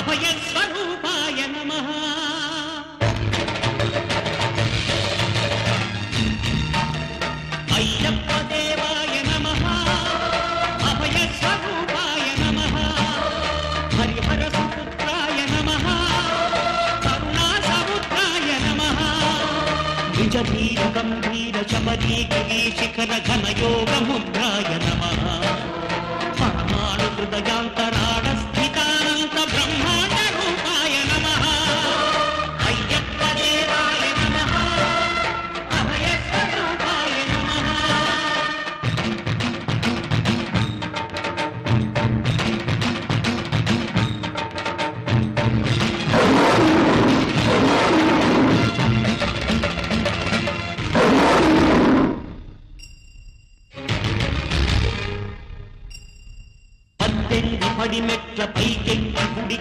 అభయస్వరూపాయ నమః. అయ్యప్ప దేవాయ నమః. అభయస్వరూపాయ నమః. హరిహర సుపుత్రాయ నమః. కరుణా సముద్రాయ నమః. నిజధీర గంభీర శబరీగిరి శిఖర ఘనయోగ ముద్రాయ నమః. పరమాణు హృదయాంతర